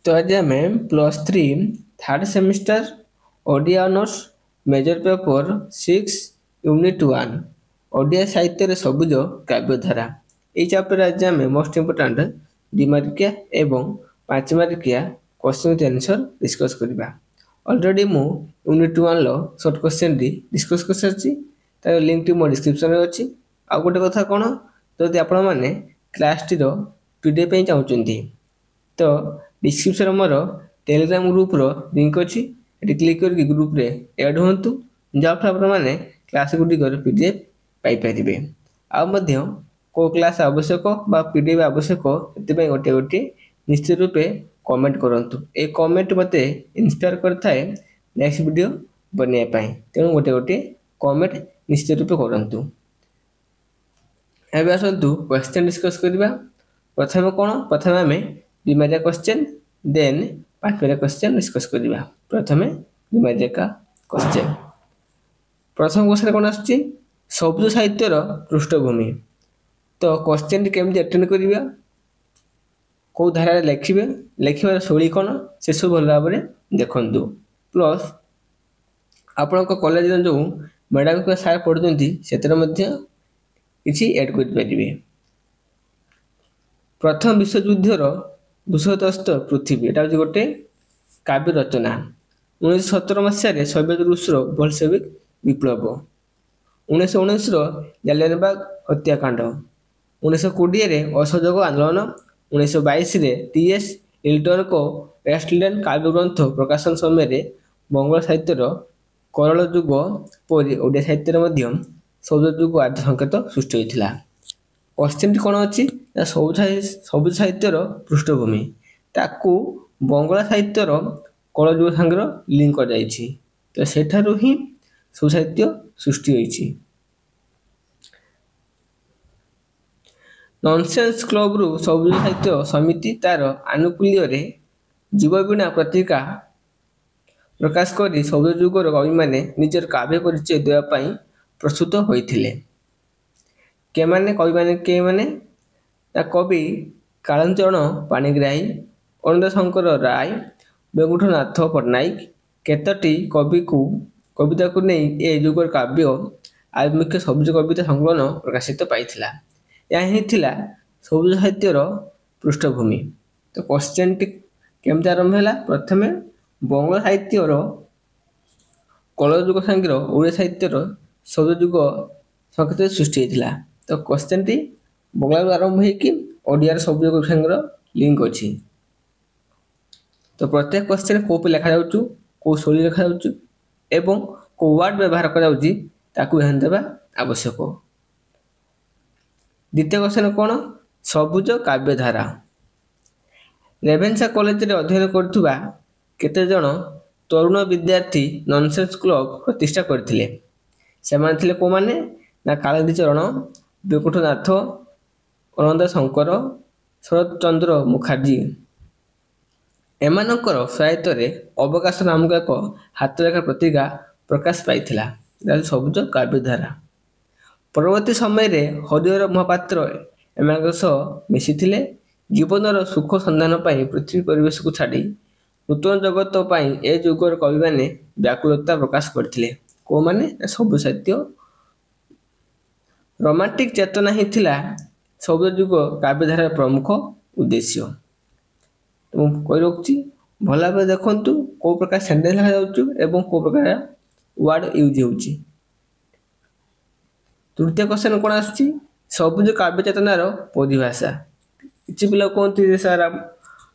तो आज आम +3 third semester Odia honours major paper 6 unit 1 Odia साहित्य सबुज काव्यधारा ये चैप्टर आज आम मोस्ट इम्पोर्टाट 2 मार्किया एवं 5 मार्किया क्वेश्चन आंसर डिस्कस करवा। ऑलरेडी मु यूनिट 1 लो शॉर्ट क्वेश्चन डिस्कस कर सारी तार लिंक टी मो डिस्क्रिप्शन में अच्छी। आउ गोटे कथा कौन जदि आपण मैंने क्लास टी पीडीएफ चाहते तो डिस्क्रिप्शन मोर टेलीग्राम ग्रुप लिंक अच्छी ये क्लिक करके ग्रुप रे ऐड हूँ जहाँफल मैंने क्लास गुड़िकर पीडीएफ पाइपर आउ को क्लास आवश्यक बा पीडीएफ आवश्यक से गोटे गोटे निश्चित रूपे कमेंट करंतु ए कमेंट मते इंस्पायर करथाए नेक्स्ट वीडियो बनवाई तेणु गोटे गोटे कमेंट निश्चित रूपे करंतु। एबे आसंतु क्वेश्चन डिस्कस करबा। प्रथम कौन प्रथम आम 2 मार्किया क्वेश्चन देन 5 मार्किया क्वेश्चन डिस्कस करबा। प्रथम 2 मार्किया क्वेश्चन प्रथम क्वेश्चन कौन आसुची सबुज साहित्यर पृष्ठभूमि। तो क्वेश्चन केमती अटेंड करबा कौ धारा लिखिबे लिखिबार शैली कौन से सब भल भाव में देखंतु प्लस आपण कॉलेज जो मैडम को सार पढ़ुचंती सेतर मध्य किछि ऐड कर परिबे। प्रथम विश्वयुद्धर विषयवस्तु पृथ्वी एटा गोटे काव्य रचना। 1917 मसीह सोवियत रूसर बोल्शेविक विप्लव, 1919 जालियानबाग हत्याकांड, 1920 असहयोग आंदोलन, 1922 टी.एस. इल्टन को वेस्टलैंड काव्य ग्रंथ प्रकाशन समय बंगाल साहित्यर करल युग परी ओडिया साहित्य सबुज युग आदि संकेत सृष्टि होता। क्वेश्चन कौन अच्छी सबुज साहित्यर पृष्ठभूमि ताकू बंगला साहित्यर कल युग सांगे लिंक कर तो सेठारु ही सबुज साहित्य सृष्टि होती। नॉनसेंस क्लब रु सबुज साहित्य समिति तार आनुकूल्य जीववीणा पत्रिका प्रकाश करी सबुज युगर कवि माने निजर काव्य परिचय देवाई प्रस्तुत होते। के माने कवि माने के माने कवि कालचरण पाणिग्राही, अनंत शंकर राय, वेंकुटनाथ पट्टनायक केतटी कवि को कविता को नहीं ए युगर काव्य आभिमुख्य सबुज कविता संकलन प्रकाशित पाइथिला। यह ही थिला सबुज साहित्यर पृष्ठभूमि। तो क्वेश्चन टी केमती आरंभ है प्रथम बंगाल साहित्यर कल युग सांगे ओडिया साहित्यर सबुज युग संकेत सृष्टि होता। तो क्वेश्चन टी बंगाल आरंभ होगी ओडिया सबुज युग सांगे लिंक अच्छी। तो प्रत्येक क्वेश्चन कौ लिखा जाऊँ कौ शैली लिखा जाऊँ एवं कौ वार्ड व्यवहार कर ध्यान देवा आवश्यक। द्वितीय क्वेश्चन कौन सबुज काव्यधारा। रेभेन्सा कॉलेज रे अध्ययन करथुबा केते जण तरुण विद्यार्थी नॉनसेंस क्लब प्रतिष्ठा करथिले। सेमान थिले को माने ना कालिंदी चरण, वेंकुटनाथ, अनंत शंकर, शरद चंद्र मुखर्जी। एमानकर सहायतारे अवकाश नामक एक हाथलेखा पत्रिका प्रकाश पाइथिला सबुज काव्यधारा। परवर्ती समय रे हरिहर महापात्र एम मिशिथिले। जीवनर सुख संधान पाई पृथ्वी परिवेश को छाड़ी नूतन जगत पाई ए युगर कवि माने व्याकुलता प्रकाश करथिले। को माने सबुज साहित्य रोमांटिक चेतना ही थिला सबुज युग काव्यधारा प्रमुख उद्देश्य। तो कहि रखुची भल भाव देखंतु को प्रकार सेंटेंस लिखा जाउछु एवं को प्रकार वर्ड यूज होउची। तृतीय क्वेश्चन कौन आसुची सबुज काव्य चेतनार परिभाषा। किसी पिला कहते सर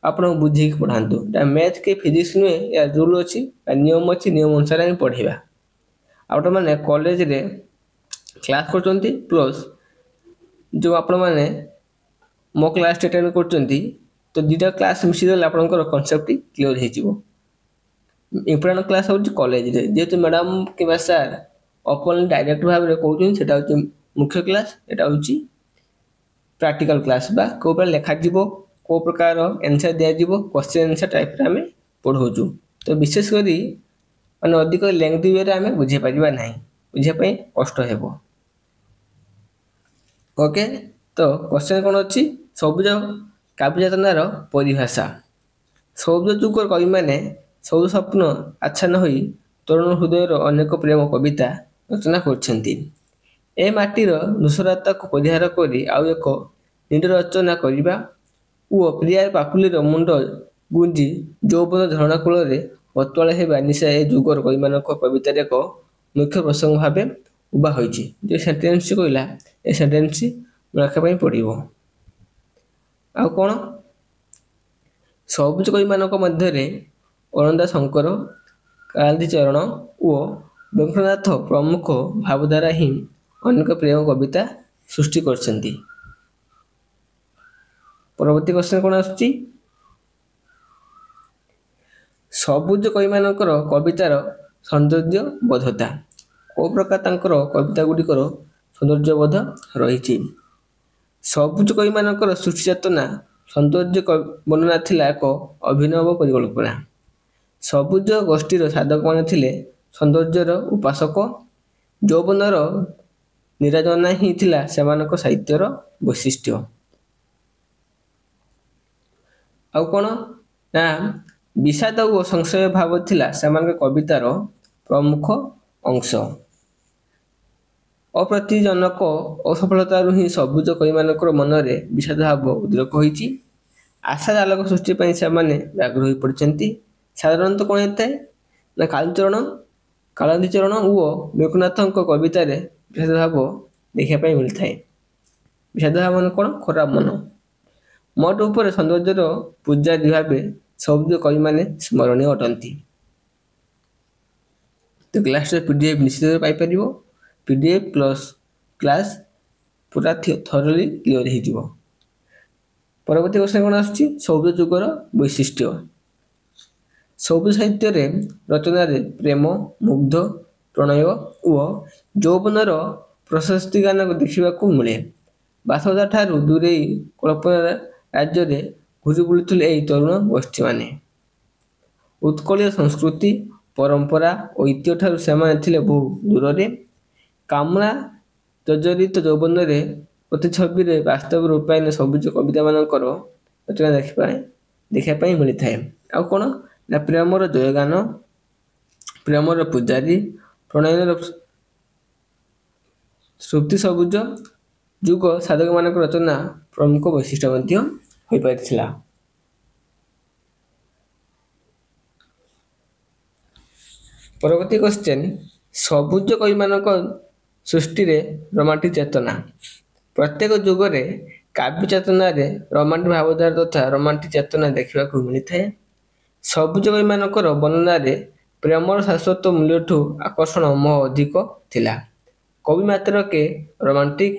आप बुझे पढ़ातु मैथ के फिजिक्स नुहे या रूल अच्छी नियम अच्छी नियम अनुसार आम पढ़ा। आप मैंने कॉलेज रे क्लास कर प्लस जो आपण मैंने मो क्लास अटेंड कर तो 2टा क्लास मिशीगले आपंकर कनसेप्ट क्लीयर हो। इंपोर्टाट क्लास हूँ कॉलेज रे जेहेतु मैडम कि सार ओपन डायरेक्ट भाव में कहते मुख्य क्लास एटा हूँ प्रैक्टिकल क्लास बा को लिखा को प्रकार आंसर दिज्व क्वेश्चन आंसर टाइप आम पढ़ाऊँ। तो विशेषकर माने अधिक लेंथी वे आम बुझे पारिबा नहीं बुझापी कष्ट हेबो। ओके तो क्वेश्चन कौन अच्छी सबुज काव्य चेतनार परिभाषा। ସବୁଜ ଯୁଗର କବିମାନେ ସବୁଜ ସ୍ୱପ୍ନ ଆଚ୍ଛନ୍ନ ହୋଇ ତରୁଣ ହୃଦୟର ଅନେକ ପ୍ରେମ କବିତା ରଚନା କରିଛନ୍ତି। ଏ ମାଟିର ଧୂସରତାକୁ ପରିହାର କରି ଆଉ ଏକ ନିଣ୍ଡ ରଚନା କରିବା ଓ ପ୍ରିୟା ପାପୁଲିର ମୁଣ୍ଡ ଗୁଞ୍ଜି ଯୌବନ ଝରଣା କୂଳରେ ଅତୁଆଳ ହେବା ନିଶା ଏ ଯୁଗର କବିମାନଙ୍କ କବିତାରେ ଏକ ମୁଖ୍ୟ ପ୍ରସଙ୍ଗ ଭାବେ ଉଭା ହୋଇଛି। ଯେ ସେଣ୍ଟେନ୍ସ କହିଲା ଏ ସେଣ୍ଟେନ୍ସ ରଖିବା ପାଇଁ ପଡ଼ିବ। ଆଉ କ'ଣ ସବୁଜ କବିମାନଙ୍କ ମଧ୍ୟରେ ଅନନ୍ତା ଶଙ୍କର, କାଳିନ୍ଦୀଚରଣ ଓ ବ୍ୟଙ୍କନାଥ ପ୍ରମୁଖ ଭାବଧାରା ହିଁ ଅନେକ ପ୍ରେମ କବିତା ସୃଷ୍ଟି କରିଛନ୍ତି। ପରବର୍ତ୍ତୀ କ୍ୱେଶ୍ଚନ କ'ଣ ଆସୁଛି? ସବୁଜ କବିମାନଙ୍କର କବିତାର ସୌନ୍ଦର୍ଯ୍ୟ ବୋଧତା। କେଉଁ ପ୍ରକାର ତାଙ୍କର କବିତା ଗୁଡ଼ିକର ସୌନ୍ଦର୍ଯ୍ୟବୋଧ ରହିଛି? ସବୁଜ କବିମାନଙ୍କର ସୃଷ୍ଟି ଚେତନା ସୌନ୍ଦର୍ଯ୍ୟ ବର୍ଣ୍ଣନା ଥିଲା ଏକ ଅଭିନବ ପରିକଳ୍ପନା। ସବୁଜ ଗୋଷ୍ଠୀର ସାଧକମାନେ ଥିଲେ ସୌନ୍ଦର୍ଯ୍ୟର ଉପାସକ। ଯୌବନର ନିରାଜନା ହିଁ ଥିଲା ସେମାନଙ୍କ ସାହିତ୍ୟର ବୈଶିଷ୍ଟ୍ୟ। ଆଉ କ'ଣ ନା ବିଷାଦ ଓ ସଂଶୟ ଭାବ ଥିଲା ସେମାନଙ୍କ କବିତାର ପ୍ରମୁଖ ଅଂଶ। ଅପ୍ରତିଜନକ ଅସଫଳତାରୁ ହିଁ ସବୁଜ କବିମାନଙ୍କର ମନରେ ବିଷାଦ ଭାବ ଉଦ୍ରେକ ହୋଇଛି। ଆଶାର ଆଲୋକ ସୃଷ୍ଟି ପାଇଁ ସେମାନେ ବ୍ୟଗ୍ର ହୋଇ ପଡ଼ିଛନ୍ତି। ସାଧାରଣତଃ କ'ଣ ହେଇଥାଏ ନା କାଳିନ୍ଦୀଚରଣ ଓ ବ୍ୟଙ୍କନାଥଙ୍କ କବିତାରେ ବିଷାଦ ଭାବ ଦେଖିବା ପାଇଁ ମିଳିଥାଏ। ବିଷାଦ ଭାବ ମାନେ କ'ଣ? ଖରାପ ମନ। ମୋଟ ଉପରେ ସୌନ୍ଦର୍ଯ୍ୟର ପୂଜାରୀ ଭାବେ ସବୁଜ କବିମାନେ ସ୍ମରଣୀୟ ଅଟନ୍ତି। ତ କ୍ଲାସର PDF ନିଶ୍ଚିତ ପାଇପାରିବ। PDF ପ୍ଲସ୍ କ୍ଲାସ୍ ପୁରା ଥରୋଲି କ୍ଲିୟର ହେଇଯିବ। ପରବର୍ତ୍ତୀ କ୍ୱେଶ୍ଚନ କ'ଣ ଆସୁଛି? ସବୁଜ ଯୁଗର ବୈଶିଷ୍ଟ୍ୟ। ସବୁଜ ସାହିତ୍ୟରେ ରଚନାରେ ପ୍ରେମ, ମୁଗ୍ଧ, ପ୍ରଣୟ ଓ ଯୌବନର ପ୍ରଶସ୍ତି ଗାନ ଦେଖିବାକୁ ମିଳେ। ବାସ୍ତବତା ଠାରୁ ଦୂରେଇ କଳ୍ପନା ରାଜ୍ୟରେ ଘୁରି ବୁଲୁଥିଲେ ଏହି ତରୁଣ ଗୋଷ୍ଠୀମାନେ। ଉତ୍କଳୀୟ ସଂସ୍କୃତି, ପରମ୍ପରା, ଐତିହ୍ୟ ଠାରୁ ସେମାନେ ଥିଲେ ବହୁ ଦୂରରେ। କାମନା ଜର୍ଜରିତ ଯୌବନରେ ପ୍ରତିଛବିରେ ବାସ୍ତବ ରୂପାୟନ ସବୁଜ କବିତାମାନଙ୍କର ରଚନା ଦେଖିବା ପାଇଁ ମିଳିଥାଏ। ଆଉ କ'ଣ ନା ପ୍ରେମର ଜୟଗାନ, ପ୍ରେମର ପୂଜାରୀ, ପ୍ରଣୟର ସୃପ୍ତି ସବୁଜ ଯୁଗ ସାଧକମାନଙ୍କ ରଚନା ପ୍ରମୁଖ ବୈଶିଷ୍ଟ୍ୟ ମଧ୍ୟ ହୋଇପାରିଥିଲା। ପରବର୍ତ୍ତୀ କ୍ୱେଶ୍ଚନ ସବୁଜ କବିମାନଙ୍କ ସୃଷ୍ଟିରେ ରୋମାଣ୍ଟିକ ଚେତନା। ପ୍ରତ୍ୟେକ ଯୁଗରେ କାବ୍ୟ ଚେତନାରେ ରୋମାଣ୍ଟିକ ଭାବଧାରା ତଥା ରୋମାଣ୍ଟିକ ଚେତନା ଦେଖିବାକୁ ମିଳିଥାଏ। ସବୁଜ କବିମାନଙ୍କର ବର୍ଣ୍ଣନାରେ ପ୍ରେମର ଶାଶ୍ୱତ ମୂଲ୍ୟଠୁ ଆକର୍ଷଣ ମୋହ ଅଧିକ ଥିଲା। କବି ମାତ୍ରକେ ରୋମାଣ୍ଟିକ।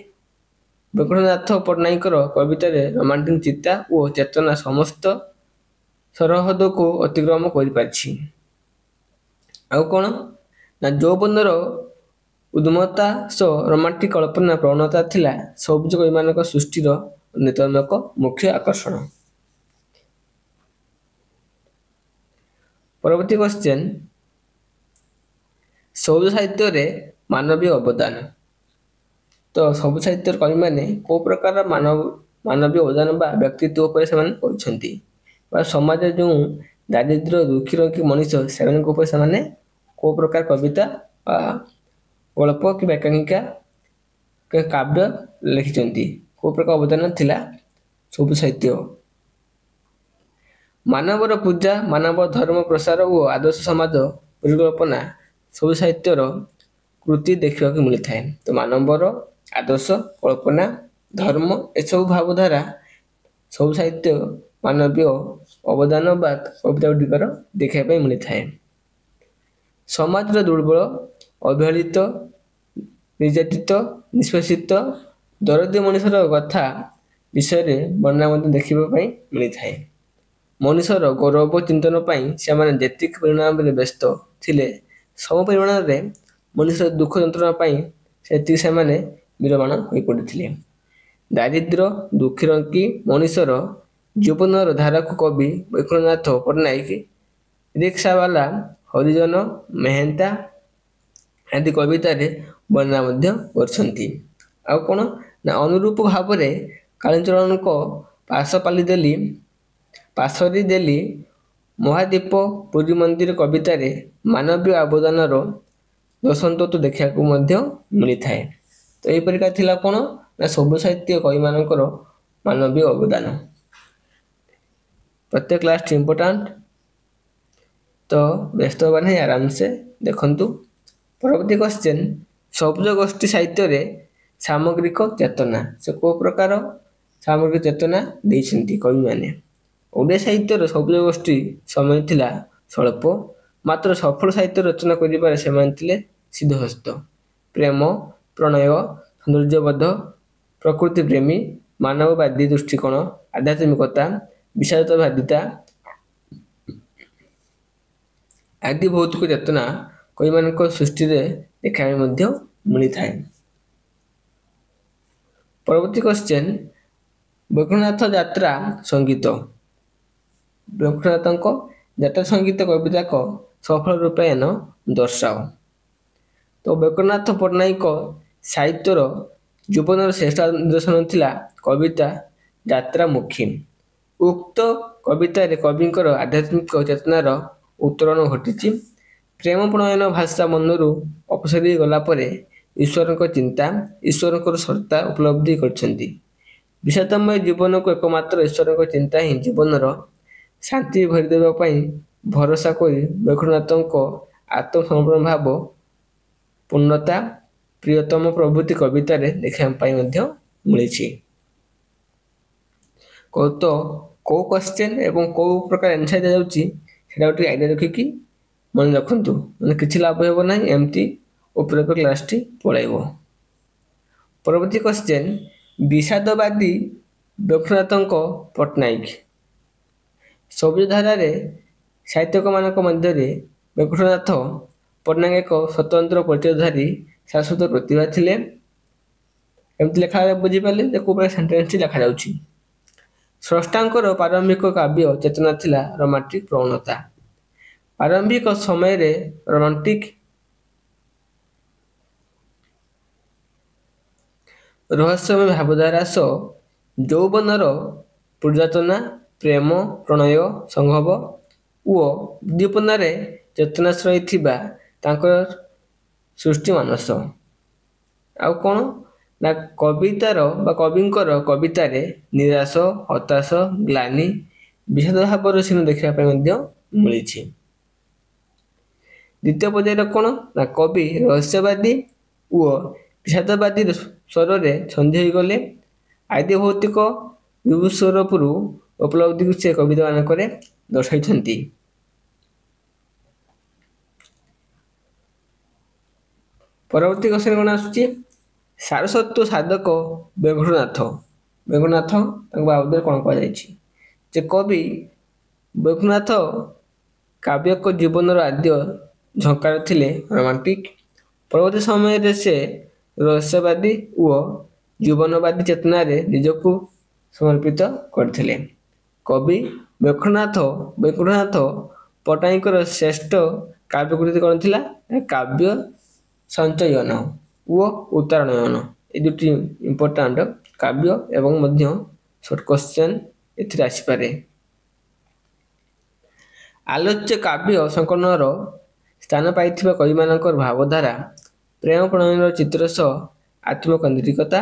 ବ୍ୟଙ୍କନାଥ ପଟ୍ଟନାୟକଙ୍କର କବିତାରେ ରୋମାଣ୍ଟିକ ଚିନ୍ତା ଓ ଚେତନା ସମସ୍ତ ସରହଦକୁ ଅତିକ୍ରମ କରିପାରିଛି। ଆଉ କ'ଣ ନା ଯୌବନର ଉଦ୍ଦମତା ସହ ରୋମାଣ୍ଟିକ କଳ୍ପନା ପ୍ରବଣତା ଥିଲା ସବୁଜ କବିମାନଙ୍କ ସୃଷ୍ଟିର ଅନ୍ୟତମ ଏକ ମୁଖ୍ୟ ଆକର୍ଷଣ। ପରବର୍ତ୍ତୀ କ୍ୱେଶ୍ଚନ ସବୁଜ ସାହିତ୍ୟରେ ମାନବୀୟ ଅବଦାନ। ତ ସବୁଜ ସାହିତ୍ୟର କବିମାନେ କେଉଁ ପ୍ରକାର ମାନବୀୟ ଅବଦାନ ବା ବ୍ୟକ୍ତିତ୍ୱ ଉପରେ ସେମାନେ କରିଛନ୍ତି ବା ସମାଜରେ ଯେଉଁ ଦାରିଦ୍ର୍ୟ ଦୁଃଖୀ ମଣିଷ ସେମାନଙ୍କ ଉପରେ ସେମାନେ କେଉଁ ପ୍ରକାର କବିତା ବା ଗଳ୍ପ କି ଏକାଙ୍କିକା କାବ୍ୟ ଲେଖିଛନ୍ତି, କେଉଁ ପ୍ରକାର ଅବଦାନ ଥିଲା ସବୁଜ ସାହିତ୍ୟ। ମାନବର ପୂଜା, ମାନବ ଧର୍ମ ପ୍ରସାର ଓ ଆଦର୍ଶ ସମାଜ ପରିକଳ୍ପନା ସବୁଜ ସାହିତ୍ୟର କୃତି ଦେଖିବାକୁ ମିଳିଥାଏ। ତ ମାନବର ଆଦର୍ଶ, କଳ୍ପନା, ଧର୍ମ ଏସବୁ ଭାବଧାରା ସବୁ ସାହିତ୍ୟ ମାନବୀୟ ଅବଦାନ ବା କବିତା ଗୁଡ଼ିକର ଦେଖିବା ପାଇଁ ମିଳିଥାଏ। ସମାଜର ଦୁର୍ବଳ, ଅବହେଳିତ, ନିର୍ଯାତିତ, ନିଷ୍ପେଷିତ, ଦରଦୀ ମଣିଷର କଥା ବିଷୟରେ ବର୍ଣ୍ଣନା ମଧ୍ୟ ଦେଖିବା ପାଇଁ ମିଳିଥାଏ। ମଣିଷର ଗୌରବ ଚିନ୍ତନ ପାଇଁ ସେମାନେ ଯେତିକି ପରିମାଣରେ ବ୍ୟସ୍ତ ଥିଲେ ସମ ପରିମାଣରେ ମଣିଷର ଦୁଃଖ ଯନ୍ତ୍ରଣା ପାଇଁ ସେତିକି ସେମାନେ ବିରବାନ ହୋଇପଡ଼ିଥିଲେ। ଦାରିଦ୍ର୍ୟ ଦୁଃଖୀ ମଣିଷର ଜୀବନର ଧାରାକୁ କବି ବ୍ୟଙ୍କନାଥ ପଟ୍ଟନାୟକ ରିକ୍ସାବାଲା, ହରିଜନ, ମେହେନ୍ତା ଆଦି କବିତାରେ ବର୍ଣ୍ଣନା ମଧ୍ୟ କରିଛନ୍ତି। ଆଉ କ'ଣ ନା ଅନୁରୂପ ଭାବରେ କାଳିନ୍ଦୀଚରଣଙ୍କ ପାଶୋରି ଦେଲି ମହାଦୀପ, ପୁରୀ ମନ୍ଦିର କବିତାରେ ମାନବୀୟ ଅବଦାନର ଦର୍ଶନତତ୍ତ୍ୱ ଦେଖିବାକୁ ମଧ୍ୟ ମିଳିଥାଏ। ତ ଏହିପରିକା ଥିଲା କ'ଣ ନା ସଭ୍ୟ ସାହିତ୍ୟ କବିମାନଙ୍କର ମାନବୀୟ ଅବଦାନ। ପ୍ରତ୍ୟେକ କ୍ଲାସଟି ଇମ୍ପୋର୍ଟାଣ୍ଟ, ତ ବ୍ୟସ୍ତ ହେବା ନାହିଁ, ଆରାମସେ ଦେଖନ୍ତୁ। ପରବର୍ତ୍ତୀ କ୍ୱେଶ୍ଚନ୍, ସବୁଜ ଗୋଷ୍ଠୀ ସାହିତ୍ୟରେ ସାମଗ୍ରିକ ଚେତନା, ସେ କେଉଁ ପ୍ରକାର ସାମଗ୍ରିକ ଚେତନା ଦେଇଛନ୍ତି କବିମାନେ? ଓଡ଼ିଆ ସାହିତ୍ୟର ସବୁଜ ଗୋଷ୍ଠୀ ସମୟ ଥିଲା ସ୍ୱଳ୍ପ, ମାତ୍ର ସଫଳ ସାହିତ୍ୟ ରଚନା କରିବାରେ ସେମାନେ ଥିଲେ ସିଦ୍ଧହସ୍ତ। ପ୍ରେମ, ପ୍ରଣୟ, ସୌନ୍ଦର୍ଯ୍ୟବୋଧ, ପ୍ରକୃତି ପ୍ରେମୀ, ମାନବବାଦୀ ଦୃଷ୍ଟିକୋଣ, ଆଧ୍ୟାତ୍ମିକତା, ବିଶାରଦବାଦିତା ଆଦି ଭୌତିକ ଚେତନା କବିମାନଙ୍କ ସୃଷ୍ଟିରେ ଦେଖିବାକୁ ମଧ୍ୟ ମିଳିଥାଏ। ପରବର୍ତ୍ତୀ କ୍ୱେଶ୍ଚନ୍, ବୈକୁଣ୍ଠନାଥ ଯାତ୍ରା ସଙ୍ଗୀତ, ବୈକୁଣ୍ଠନାଥଙ୍କ ଯାତ୍ରା ସଙ୍ଗୀତ କବିତାକ ସଫଳ ରୂପାୟନ ଦର୍ଶାଅ। ତ ବୈକୁଣ୍ଠନାଥ ପଟ୍ଟନାୟକ ସାହିତ୍ୟର ଜୀବନର ଶ୍ରେଷ୍ଠ ନିଦର୍ଶନ ଥିଲା କବିତା ଯାତ୍ରାମୁଖୀ। ଉକ୍ତ କବିତାରେ କବିଙ୍କର ଆଧ୍ୟାତ୍ମିକ ଚେତନାର ଉତ୍ତରଣ ଘଟିଛି। ପ୍ରେମ ପ୍ରଣୟନ ଭାଷା ମନରୁ ଅପସରି ଗଲା ପରେ ଈଶ୍ୱରଙ୍କ ଚିନ୍ତା, ଈଶ୍ୱରଙ୍କର ସତ୍ତା ଉପଲବ୍ଧି କରିଛନ୍ତି। ବିଷାଦମୟ ଜୀବନକୁ ଏକମାତ୍ର ଈଶ୍ୱରଙ୍କ ଚିନ୍ତା ହିଁ ଜୀବନର ଶାନ୍ତି ଭରିଦେବା ପାଇଁ ଭରସା କରି ବୈକୁଣ୍ଠନାଥଙ୍କ ଆତ୍ମସମର୍ପଣ ଭାବ, ପୂର୍ଣ୍ଣତା, ପ୍ରିୟତମ ପ୍ରଭୃତି କବିତାରେ ଦେଖିବା ପାଇଁ ମଧ୍ୟ ମିଳିଛି। ତ କେଉଁ କ୍ୱେଶ୍ଚନ୍ ଏବଂ କେଉଁ ପ୍ରକାର ଆନ୍ସର ଦିଆଯାଉଛି ସେଇଟା ଟିକେ ଆଇଡ଼ିଆ ରଖିକି ମନେ ରଖନ୍ତୁ, ମାନେ କିଛି ଲାଭ ହେବ ନାହିଁ, ଏମିତି ଉପରେ କ୍ଲାସଟି ପଳାଇବ। ପରବର୍ତ୍ତୀ କ୍ୱେଶ୍ଚନ୍, ବିଷାଦବାଦୀ ବୈକୁଣ୍ଠନାଥଙ୍କ ପଟ୍ଟନାୟକ। ସବୁଜ ଧାରାରେ ସାହିତ୍ୟିକମାନଙ୍କ ମଧ୍ୟରେ ବୈକୁଣ୍ଠନାଥ ପଟ୍ଟନାୟକ ଏକ ସ୍ୱତନ୍ତ୍ର ପରିଚୟଧାରୀ ଶାଶ୍ୱତ ପ୍ରତିଭା ଥିଲେ। ଏମିତି ଲେଖା ବୁଝିପାରିଲେ ଯେ କେଉଁ ପ୍ରକାର ସେଣ୍ଟେନ୍ସଟି ଲେଖାଯାଉଛି। ସ୍ରଷ୍ଟାଙ୍କର ପ୍ରାରମ୍ଭିକ କାବ୍ୟ ଚେତନା ଥିଲା ରୋମାଣ୍ଟିକ ପ୍ରବଣତା। ପ୍ରାରମ୍ଭିକ ସମୟରେ ରୋମାଣ୍ଟିକ ରହସ୍ୟମୟ ଭାବଧାରା ସହ ଯୌବନର ପୂର୍ଯାଚନା, ପ୍ରେମ, ପ୍ରଣୟ, ସଂଭୋଗ ଓ ଉଦ୍ଦୀପନାରେ ଚେତନାଶ୍ରୟୀ ଥିବା ତାଙ୍କର ସୃଷ୍ଟି ମାନସ। ଆଉ କ'ଣ ନା କବିତାର ବା କବିଙ୍କର କବିତାରେ ନିରାଶ, ହତାଶ, ଗ୍ଲାନି, ବିଷାଦ ଭାବର ଚିହ୍ନ ଦେଖିବା ପାଇଁ ମଧ୍ୟ ମିଳିଛି। ଦ୍ୱିତୀୟ ପର୍ଯ୍ୟାୟରେ କ'ଣ ନା କବି ରହସ୍ୟବାଦୀ ଓ ବିଷାଦବାଦୀ ସ୍ୱରରେ ସନ୍ଧି ହୋଇଗଲେ। ଆଦି ଭୌତିକ ବିଭୂସ୍ୱରୂପରୁ ଉପଲବ୍ଧିକୁ ସେ କବିତାମାନଙ୍କରେ ଦର୍ଶାଇଛନ୍ତି। ପରବର୍ତ୍ତୀ କ୍ୱେଶ୍ଚନ୍ କ'ଣ ଆସୁଛି, ସାରସ୍ୱତ ସାଧକ ବୈକୁଣ୍ଠନାଥ। ବୈକୁଣ୍ଠନାଥ ତାଙ୍କ ବାବଦରେ କ'ଣ କୁହାଯାଇଛି ଯେ କବି ବୈକୁଣ୍ଠନାଥ କାବ୍ୟକ ଜୀବନର ଆଦ୍ୟ ଝଙ୍କାର ଥିଲେ ରୋମାଣ୍ଟିକ। ପରବର୍ତ୍ତୀ ସମୟରେ ସେ ରହସ୍ୟବାଦୀ ଓ ଜୀବନବାଦୀ ଚେତନାରେ ନିଜକୁ ସମର୍ପିତ କରିଥିଲେ। କବି ବୈକୁଣ୍ଠନାଥ ପଟ୍ଟନାୟକଙ୍କର ଶ୍ରେଷ୍ଠ କାବ୍ୟକୃତି କ'ଣ ଥିଲା? କାବ୍ୟ ସଞ୍ଚୟନ ଓ ଉତ୍ତରାୟଣ, ଏ ଦୁଇଟି ଇମ୍ପୋର୍ଟାଣ୍ଟ କାବ୍ୟ ଏବଂ ମଧ୍ୟ ସର୍ଟ କ୍ୱେଶ୍ଚନ୍ ଏଥିରେ ଆସିପାରେ। ଆଲୋଚ୍ୟ କାବ୍ୟ ସଂକଳନର ସ୍ଥାନ ପାଇଥିବା କବିମାନଙ୍କର ଭାବଧାରା ପ୍ରେମ ପ୍ରଣୟର ଚିତ୍ର ସହ ଆତ୍ମକେନ୍ଦ୍ରିକତା,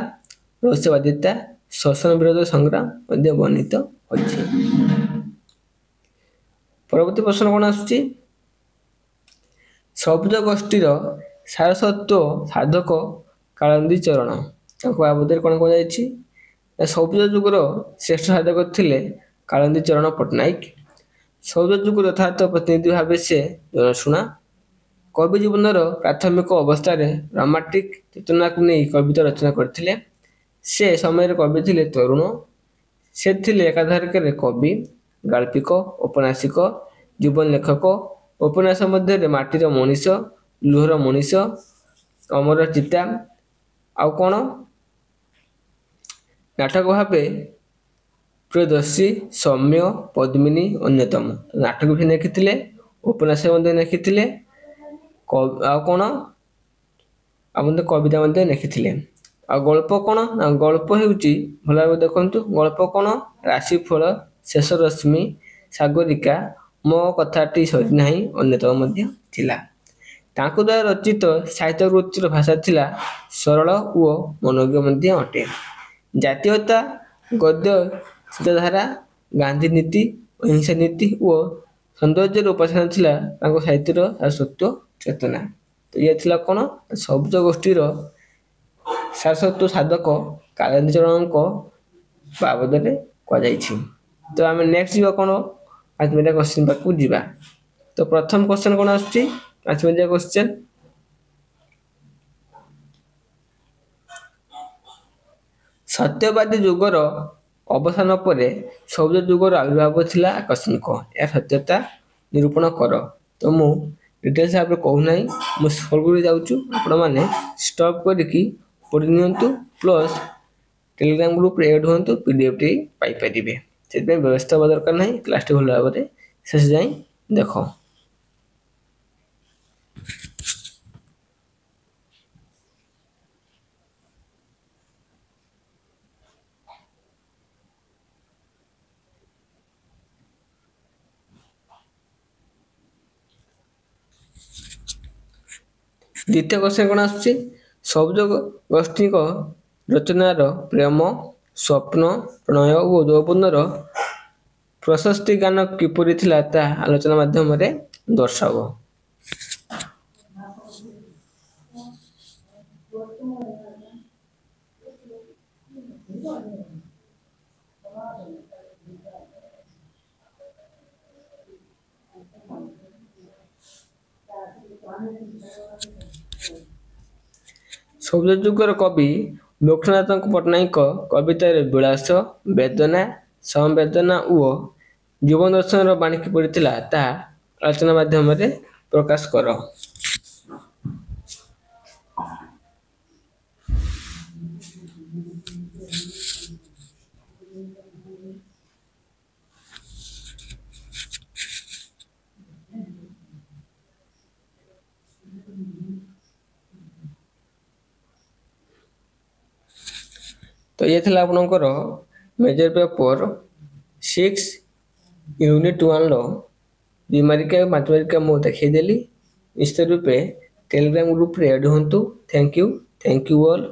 ରହସ୍ୟବାଦିତା, ଶୋଷଣ ବିରୋଧ ସଂଗ୍ରାମ ମଧ୍ୟ ବର୍ଣ୍ଣିତ ହୋଇଛି। ପରବର୍ତ୍ତୀ ପ୍ରଶ୍ନ କ'ଣ ଆସୁଛି, ସବୁଜ ଗୋଷ୍ଠୀର ସାରସ୍ୱତ ସାଧକ କାଳିନ୍ଦୀ ଚରଣ, ତାଙ୍କ ବାବଦରେ କ'ଣ କୁହାଯାଇଛି? ସବୁଜ ଯୁଗର ଶ୍ରେଷ୍ଠ ସାଧକ ଥିଲେ କାଳିନ୍ଦୀ ଚରଣ ପଟ୍ଟନାୟକ। ସବୁଜ ଯୁଗର ଯଥାର୍ଥ ପ୍ରତିନିଧି ଭାବେ ସେ ଜଣାଶୁଣା। କବି ଜୀବନର ପ୍ରାଥମିକ ଅବସ୍ଥାରେ ରୋମାଣ୍ଟିକ ଚେତନାକୁ ନେଇ କବିତା ରଚନା କରିଥିଲେ। ସେ ସମୟରେ କବି ଥିଲେ ତରୁଣ। ସେ ଥିଲେ ଏକାଧାରକରେ କବି, ଗାଳ୍ପିକ, ଔପନ୍ୟାସିକ, ଜୀବନ ଲେଖକ। ଉପନ୍ୟାସ ମଧ୍ୟରେ ମାଟିର ମଣିଷ, ଲୁହର ମଣିଷ, ଅମର ଚିତା, ଆଉ କ'ଣ ନାଟକ ଭାବେ ପ୍ରିୟଦର୍ଶୀ, ସୌମ୍ୟ, ପଦ୍ମିନୀ ଅନ୍ୟତମ। ନାଟକ ବି ଲେଖିଥିଲେ, ଉପନ୍ୟାସ ମଧ୍ୟ ଲେଖିଥିଲେ, ଆଉ କ'ଣ ଆଉ ମଧ୍ୟ କବିତା ମଧ୍ୟ ଲେଖିଥିଲେ। ଆଉ ଗଳ୍ପ କ'ଣ ନା ଗଳ୍ପ ହେଉଛି, ଭଲ ଭାବେ ଦେଖନ୍ତୁ, ଗଳ୍ପ କ'ଣ ରାଶିଫଳ, ଶେଷ ରଶ୍ମି, ସାଗରିକା, ମୋ କଥାଟି ସରି ନାହିଁ ଅନ୍ୟତମ ମଧ୍ୟ ଥିଲା। ତାଙ୍କ ଦ୍ୱାରା ରଚିତ ସାହିତ୍ୟ କୃତିର ଭାଷା ଥିଲା ସରଳ ଓ ମନୋଜ୍ଞ ମଧ୍ୟ ଅଟେ। ଜାତୀୟତା ଗଦ୍ୟ ଚିନ୍ତାଧାରା ଗାନ୍ଧୀ ନୀତି ଅହିଂସା ନୀତି ଓ ସୌନ୍ଦର୍ଯ୍ୟର ଉପାସନା ଥିଲା ତାଙ୍କ ସାହିତ୍ୟର ସାରସ୍ୱତ ଚେତନା। ତ ଇଏ ଥିଲା କ'ଣ ସବୁଜ ଗୋଷ୍ଠୀର ସାରସ୍ୱତ ସାଧକ କାଳିନ୍ଦୀ ଚରଣଙ୍କ ବାବଦରେ କୁହାଯାଇଛି। ତ ଆମେ ନେକ୍ସଟ ଯିବା କ'ଣ ମ୍ୟାଥମେଟିକ୍ସ କ୍ୱେଶ୍ଚିନ୍ ପାଖକୁ ଯିବା। ତ ପ୍ରଥମ କ୍ୱେଶ୍ଚନ୍ କ'ଣ ଆସୁଛି ମ୍ୟାଥମେଟିକ୍ସ କ୍ୱେଶ୍ଚନ୍ ସତ୍ୟବାଦୀ ଯୁଗର ଅବସାନ ପରେ ସବୁଜ ଯୁଗର ଆବିର୍ଭାବ ଥିଲା ଆକସ୍ମିକ। ଏହା ସତ୍ୟତା ନିରୂପଣ କର। ତ ମୁଁ ଡିଟେଲ୍ସ ଭାବରେ କହୁନାହିଁ, ମୁଁ ସଲ୍ଭ କରି ଯାଉଛୁ, ଆପଣମାନେ ଷ୍ଟପ୍ କରିକି ପଢ଼ି ନିଅନ୍ତୁ ପ୍ଲସ୍ ଟେଲିଗ୍ରାମ ଗ୍ରୁପରେ ଏଡ୍ ହୁଅନ୍ତୁ, PDF ପାଇପାରିବେ। ସେଥିପାଇଁ ବ୍ୟବସ୍ଥା ହେବା ଦରକାର ନାହିଁ, କ୍ଲାସଟି ଭଲ ଭାବରେ ଶେଷ ଯାଏଁ ଦେଖ। ଦ୍ୱିତୀୟ କ୍ୱେଶ୍ଚନ୍ କ'ଣ ଆସୁଛି ସବୁଜ ଗୋଷ୍ଠୀଙ୍କ ରଚନାର ପ୍ରେମ ସ୍ୱପ୍ନ ପ୍ରଣୟ ଓ ଯୌବନର ପ୍ରଶସ୍ତି ଗାନ କିପରି ଥିଲା ତାହା ଆଲୋଚନା ମାଧ୍ୟମରେ ଦର୍ଶାଅ। ସବୁଜ ଯୁଗର କବି ଲକ୍ଷ୍ମୀନାଥ ପଟ୍ଟନାୟକ କବିତାରେ ବିଳାସ ବେଦନା ସମବେଦନା ଓ ଜୀବନ ଦର୍ଶନର ବାଣୀ କିପରି ଥିଲା ତାହା ଆଲୋଚନା ମାଧ୍ୟମରେ ପ୍ରକାଶ କର। ତ ଇଏ ଥିଲା ଆପଣଙ୍କର ମେଜର ପେପର 6 ୟୁନିଟ୍ 1ର 2 ମାର୍କିଆ ମ୍ୟାଥମେଟିକ୍ସ ମୁଁ ଦେଖେଇଦେଲି। ନିଶ୍ଚିତ ରୂପେ ଟେଲିଗ୍ରାମ ଗ୍ରୁପରେ ଆଡ୍ ହୁଅନ୍ତୁ। Thank you all.